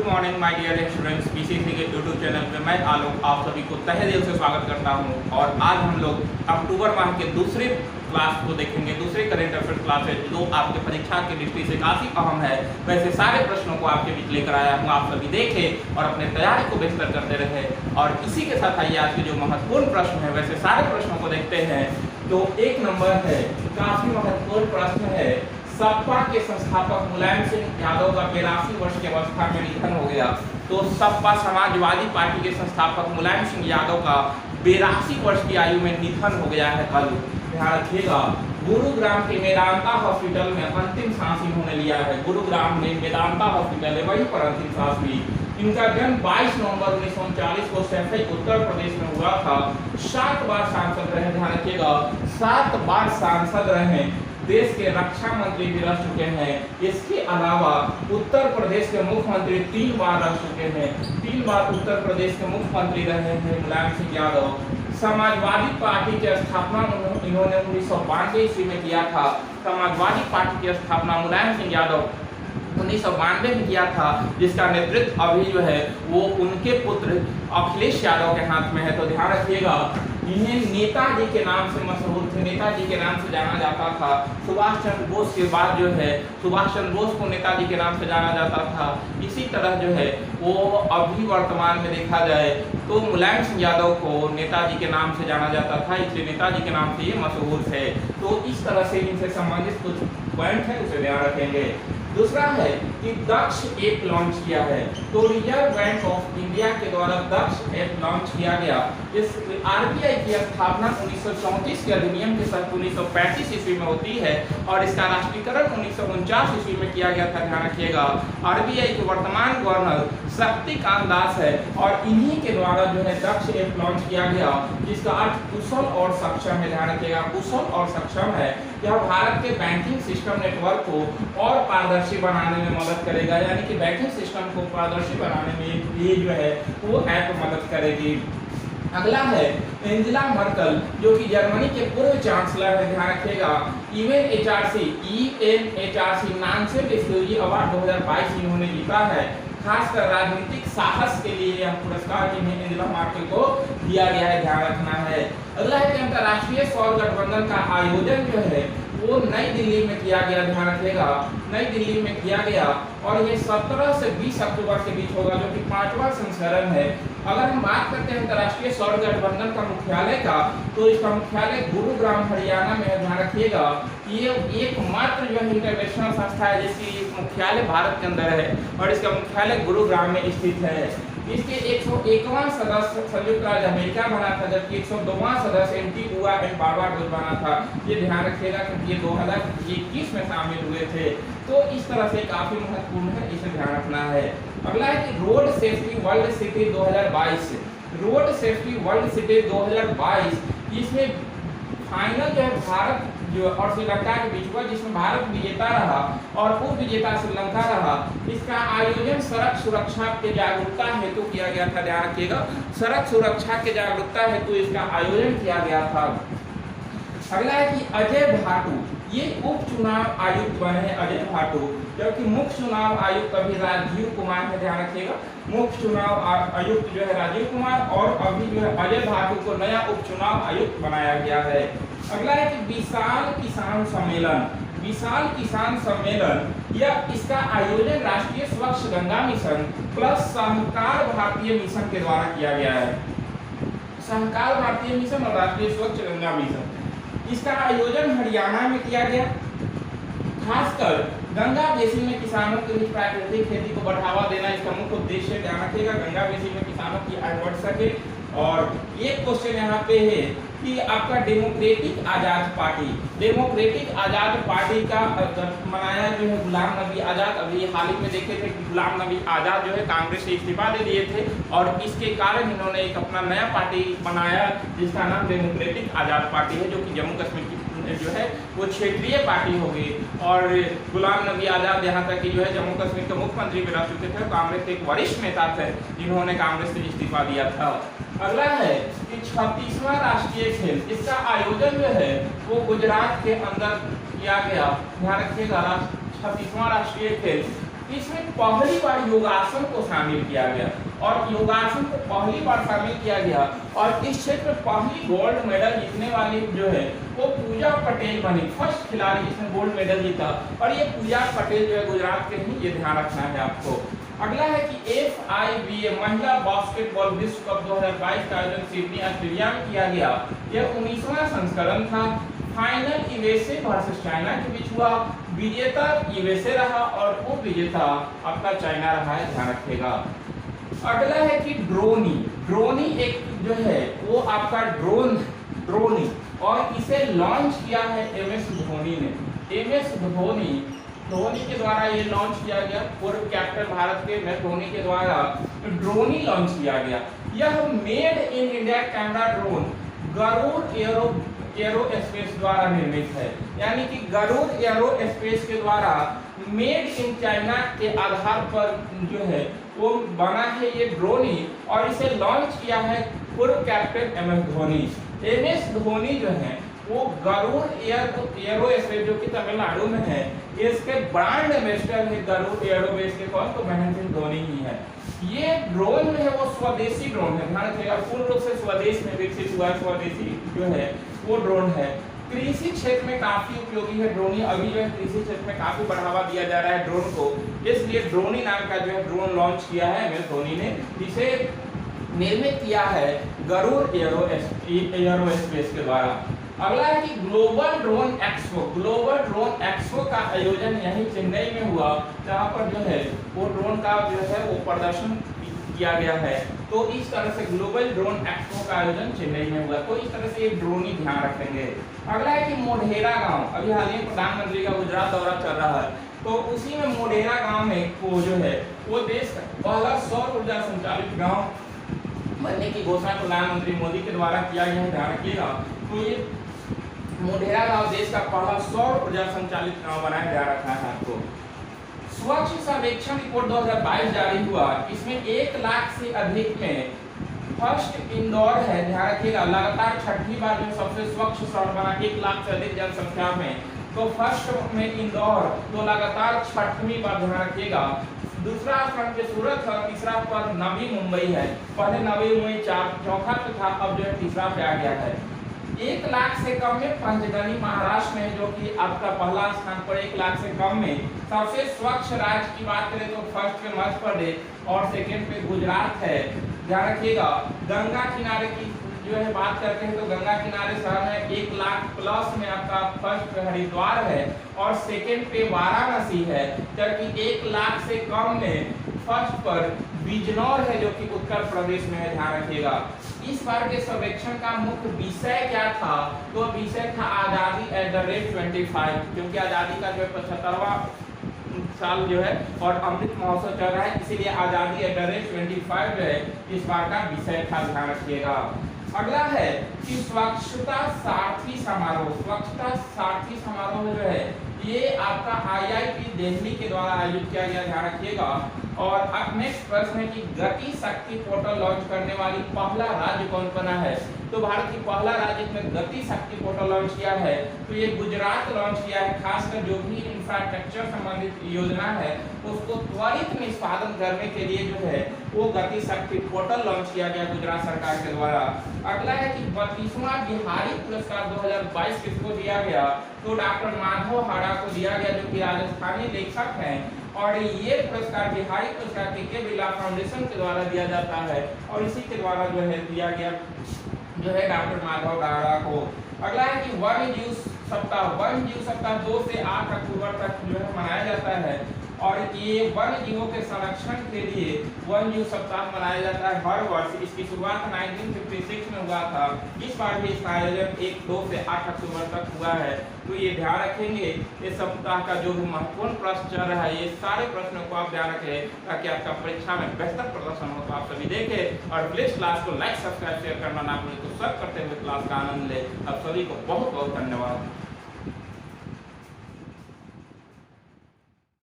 Morning my dear students, BCC के YouTube channel पे मैं आलोक आप सभी को तहे दिल से स्वागत करता हूं। और आज हम लोग अक्टूबर माह के दूसरे क्लास को देखेंगे, दूसरे करंट अफेयर क्लास है जो आपके परीक्षा की दृष्टि से काफ़ी अहम है। वैसे सारे प्रश्नों को आपके बीच लेकर आया हूँ, आप सभी देखें और अपने तैयारी को बेहतर करते रहे। और इसी के साथ आइए आज के जो महत्वपूर्ण प्रश्न है, वैसे सारे प्रश्नों को देखते हैं। तो एक नंबर है, काफ़ी महत्वपूर्ण प्रश्न है, सपा के संस्थापक मुलायम सिंह यादव का 82 वर्ष की अवस्था में निधन हो गया। तो सपा समाजवादी पार्टी के संस्थापक मुलायम सिंह यादव का 82 वर्ष की आयु में निधन हो गया है कल। ध्यान रखिएगा, गुरुग्राम के मेदांता हॉस्पिटल में अंतिम सांस इन्होंने लिया है। गुरुग्राम में मेदांता हॉस्पिटल है, वहीं पर अंतिम सांस ली। इनका जन्म 22 नवंबर 1939 को सैफई उत्तर प्रदेश में हुआ था। 7 बार सांसद रहे, ध्यान रखिएगा 7 बार सांसद रहे। देश के रक्षा मंत्री भी रह चुके हैं। इसके अलावा उत्तर प्रदेश के मुख्यमंत्री 3 बार रह चुके हैं। 3 बार उत्तर प्रदेश के मुख्यमंत्री रहे हैं मुलायम सिंह यादव। समाजवादी पार्टी की स्थापना इन्होंने 1992 ईस्वी में किया था। समाजवादी पार्टी की स्थापना मुलायम सिंह यादव 1992 में किया था, जिसका नेतृत्व अभी जो है वो उनके पुत्र अखिलेश यादव के हाथ में है। तो ध्यान रखिएगा, इन्हें नेताजी के नाम से मशहूर थे, नेताजी के नाम से जाना जाता था। सुभाष चंद्र बोस के बाद जो है सुभाष चंद्र बोस को नेताजी के नाम से जाना जाता था। इसी तरह जो है वो अभी वर्तमान में देखा जाए तो मुलायम सिंह यादव को नेताजी के नाम से जाना जाता था, इसलिए नेताजी के नाम से ये मशहूर थे। तो इस तरह से इनसे संबंधित कुछ पॉइंट है, उसे ध्यान रखेंगे। दूसरा है कि दक्ष ऐप लॉन्च किया है। तो रिजर्व बैंक ऑफ इंडिया के द्वारा दक्ष ऐप लॉन्च किया गया। इस आरबीआई की स्थापना 1934 के अधिनियम के तहत 1935 ईस्वी में होती है और इसका राष्ट्रीयकरण 1949 ईस्वी में किया गया था। ध्यान रखिएगा, आरबीआई के वर्तमान गवर्नर शक्तिकांत दास है और इन्हीं के द्वारा जो है दक्ष ऐप लॉन्च किया गया, जिसका अर्थ कुशल और सक्षम है। ध्यान रखिएगा, कुशल और सक्षम है। यह भारत के बैंकिंग सिस्टम नेटवर्क को और पारदर्शी बनाने में मदद करेगा, यानी कि बैंकिंग सिस्टम को पारदर्शी बनाने में ये जो है वो ऐप मदद करेगी। अगला है एंजेला मर्कल, जो कि जर्मनी के पूर्व चांसलर है। ध्यान रखिएगा, यूएनएचआरसी नानसेन रिफ्यूजी अवार्ड 2022 इन्होंने जीता है। खासकर राजनीतिक साहस के लिए यह पुरस्कार इन्हें एंजेला मर्कल को दिया गया है, ध्यान रखना है। अगला है कि अंतर्राष्ट्रीय सौर गठबंधन का आयोजन जो है वो नई दिल्ली में किया गया। ध्यान रखिएगा, नई दिल्ली में किया गया और ये 17 से 20 अक्टूबर के बीच होगा, जो कि 5वां संस्करण है। अगर हम बात करते हैं अंतर्राष्ट्रीय सौर गठबंधन का मुख्यालय का, तो इसका मुख्यालय गुरुग्राम हरियाणा में है। ध्यान रखिएगा, ये एकमात्र जो है इंटरनेशनल संस्था है जिसकी मुख्यालय भारत के अंदर है और इसका मुख्यालय गुरुग्राम में स्थित है। इसके 101वां सदस्य संयुक्त राज्य अमेरिका बना था, जबकि 102वां सदस्य एंटीगुआ एंड बारबाडोस बना था। ये ध्यान रखिएगा क्योंकि ये 2021 में शामिल हुए थे। तो इस तरह से काफी महत्वपूर्ण है, इसे ध्यान रखना है। अगला है कि road safety world city 2022, road safety world city 2022, इसमें फाइनल जो है भारत जो और श्रीलंका के बीच हुआ, जिसमें भारत विजेता रहा और उप विजेता श्रीलंका रहा। इसका आयोजन सड़क सुरक्षा के जागरूकता हेतु किया गया था। ध्यान रखिएगा, सड़क सुरक्षा के जागरूकता हेतु इसका आयोजन किया गया था। अगला है कि अजय भाटू, ये उप चुनाव आयुक्त बने हैं अजय भाटू, जबकि मुख्य चुनाव आयुक्त अभी राजीव कुमार है। ध्यान रखिएगा, मुख्य चुनाव आयुक्त जो है राजीव कुमार और अभी जो है अजय भाटू को नया उप चुनाव आयुक्त बनाया गया है। अगला है कि विशाल किसान सम्मेलन, विशाल किसान सम्मेलन या इसका आयोजन राष्ट्रीय स्वच्छ गंगा मिशन प्लस सहकार भारतीय मिशन के द्वारा किया गया है। सहकार भारतीय मिशन और राष्ट्रीय स्वच्छ गंगा मिशन, इसका आयोजन हरियाणा में किया गया। खासकर गंगा बेसिन में किसानों के लिए प्राकृतिक खेती को बढ़ावा देना इसका मुख्य उद्देश्य। ध्यान रखिएगा, गंगा बेसिन में किसानों की आय बढ़ सके। और एक क्वेश्चन यहाँ पे है कि आपका डेमोक्रेटिक आजाद पार्टी, डेमोक्रेटिक आजाद पार्टी का मनाया जो है गुलाम नबी आजाद। अभी हाल ही में देखे थे कि गुलाम नबी आजाद जो है कांग्रेस से इस्तीफा दे दिए थे और इसके कारण इन्होंने एक अपना नया पार्टी बनाया जिसका नाम डेमोक्रेटिक आजाद पार्टी है, जो कि जम्मू कश्मीर की जो है वो क्षेत्रीय पार्टी होगी। और गुलाम नबी आजाद यहाँ तक कि जो है जम्मू कश्मीर के मुख्यमंत्री भी रह चुके थे, कांग्रेस के एक वरिष्ठ नेता थे जिन्होंने कांग्रेस से इस्तीफा दिया था। अगला है कि 36वां राष्ट्रीय खेल, इसका आयोजन जो है वो गुजरात के अंदर किया गया। ध्यान रखिएगा, 36वां राष्ट्रीय खेल इसमें पहली बार योगासन को शामिल किया गया और योगासन को पहली बार शामिल किया गया और इस क्षेत्र में पहली गोल्ड मेडल जीतने वाली जो है वो पूजा पटेल बनी, फर्स्ट खिलाड़ी जिसने गोल्ड मेडल जीता। और ये पूजा पटेल जो है गुजरात के ही, ये ध्यान रखना है आपको। अगला है कि FIBA महिला बास्केटबॉल विश्व कप 2022 का आयोजन सिडनी ऑस्ट्रेलिया में किया गया। यह 19वां संस्करण था। फाइनल यूएसए वर्सेस चाइना के बीच हुआ। विजेता यूएसए रहा और उप विजेता आपका चाइना रहा है, ध्यान रखिएगा। अगला है कि ड्रोनी एक जो है वो आपका ड्रोनी और इसे लॉन्च किया है MS धोनी ने। MS धोनी के द्वारा ये लॉन्च किया गया। पूर्व कैप्टन भारत के MS धोनी के द्वारा ड्रोनी लॉन्च किया गया। यह made in India camera drone Garuda aerospace द्वारा निर्मित है, यानी कि गरुड़ एरोस्पेस के द्वारा मेड इन चाइना के आधार पर जो है वो बना है ये ड्रोनी और इसे लॉन्च किया है पूर्व captain MS Dhoni. MS Dhoni जो है वो गरुड़ एरोस्पेस जो कि तमिलनाडु में है, इसके ब्रांड एम्बेसडर है गरुड़ एरोस्पेस के, कौन? तो महेंद्र सिंह धोनी ही है। ये ड्रोन जो है वो स्वदेशी ड्रोन है, ध्यान रखिएगा, पूर्ण रूप से स्वदेश में विकसित हुआ स्वदेशी जो है वो ड्रोन है। कृषि क्षेत्र में काफी उपयोगी है ड्रोनी। अभी जो है कृषि क्षेत्र में काफी बढ़ावा दिया जा रहा है ड्रोन को, इसलिए ड्रोनी नाम का जो है ड्रोन लॉन्च किया है MS धोनी ने। इसे निर्मित किया है गरुड़ एरोस्पेस के द्वारा। अगला है कि ग्लोबल ड्रोन एक्सपो का आयोजन यहीं चेन्नई में हुआ, जहां पर जो है वो ड्रोन का जो है वो प्रदर्शन किया गया है। तो इस तरह से ग्लोबल ड्रोन एक्सपो का आयोजन चेन्नई में हुआ। तो इस तरह से एक ड्रोन ही ध्यान रखेंगे। अगला है कि मोढेरा गांव, अभी हाल ही प्रधानमंत्री का गुजरात दौरा चल रहा है, तो उसी में मोढेरा गांव में वो जो है वो देश का पहला सौर ऊर्जा संचालित गाँव बनने की घोषणा प्रधानमंत्री मोदी के द्वारा किया गया है, ध्यान रखिएगा। तो ये मोढेरा गांव देश का पहला सौर ऊर्जा संचालित गांव बनाया, ध्यान रखना है आपको। स्वच्छ सर्वेक्षण रिपोर्ट 2022 जारी हुआ। इसमें 1 लाख से अधिक में फर्स्ट इंदौर है, ध्यान रखिएगा। लगातार छठी बार जो सबसे स्वच्छ शहर बना 1 लाख से अधिक जनसंख्या में, तो फर्स्ट में इंदौर, तो लगातार छठवीं बार, ध्यान रखिएगा। दूसरा स्थान पे सूरत है, तीसरा पर नवी मुंबई है। पहले नवी मुंबई चौथा पे था, अब जो है तीसरा पे आ गया है। 1 लाख से कम में पंचगनी महाराष्ट्र में, जो कि आपका पहला स्थान पर 1 लाख से कम में। सबसे स्वच्छ राज्य की बात करें तो फर्स्ट पे मध्य प्रदेश और सेकेंड पे गुजरात है, ध्यान रखिएगा। गंगा किनारे की जो है बात करते हैं तो गंगा किनारे शहर में 1 लाख प्लस में आपका फर्स्ट पे हरिद्वार है और सेकेंड पे वाराणसी है, जबकि 1 लाख से कम में फर्स्ट पर बिजनौर है, जो कि उत्तर प्रदेश में है, ध्यान रखिएगा। इस बार के सर्वेक्षण का मुख्य विषय क्या था? तो विषय था आजादी @25, क्योंकि आजादी का जो है 75वां साल जो है और अमृत महोत्सव चल रहा है, इसीलिए आजादी @25 जो है इस बार का विषय था, ध्यान रखिएगा। अगला है कि स्वच्छता सारथी समारोह जो है ये आपका IIT दिल्ली के द्वारा आयोजित किया गया, ध्यान रखिएगा। और अब नेक्स्ट प्रश्न है कि गति शक्ति पोर्टल लॉन्च करने वाली पहला राज्य कौन बना है? तो भारत की पहला राज्य में गति शक्ति पोर्टल लॉन्च किया है, तो ये गुजरात लॉन्च किया है। खासकर जो भी इंफ्रास्ट्रक्चर संबंधित योजना है उसको त्वरित निष्पादन करने के लिए जो है वो गति शक्ति पोर्टल लॉन्च किया गया गुजरात सरकार के द्वारा। अगला है कि 32वां बिहारी पुरस्कार 2022 किसको दिया गया? तो डॉक्टर माधव हाड़ा को दिया गया, जो कि राजस्थानी लेखक हैं। और ये पुरस्कार बिहारी पुरस्कार के बिरला फाउंडेशन के द्वारा दिया जाता है और इसी के द्वारा जो है दिया गया जो है डॉक्टर माधव हाड़ा को। अगला है कि वन्य जीव सप्ताह 2 से 8 अक्टूबर तक जो है मनाया जाता है और ये वन्य जीवों के संरक्षण के लिए वन्य जीव सप्ताह मनाया जाता है हर वर्ष। इसकी शुरुआत 1956 में हुआ था। इस बार भी इसका आयोजन 2 से 8 अक्टूबर तक हुआ है। तो ये ध्यान रखेंगे, इस सप्ताह का जो भी महत्वपूर्ण प्रश्न चल रहा है ये सारे प्रश्नों को आप ध्यान रखें ताकि आपका परीक्षा में बेहतर प्रदर्शन हो। तो आप सभी देखें और प्लीज क्लास को लाइक, सब्सक्राइब, शेयर करना ना भूलें। तो सब करते हुए क्लास का आनंद ले। आप सभी को बहुत बहुत धन्यवाद।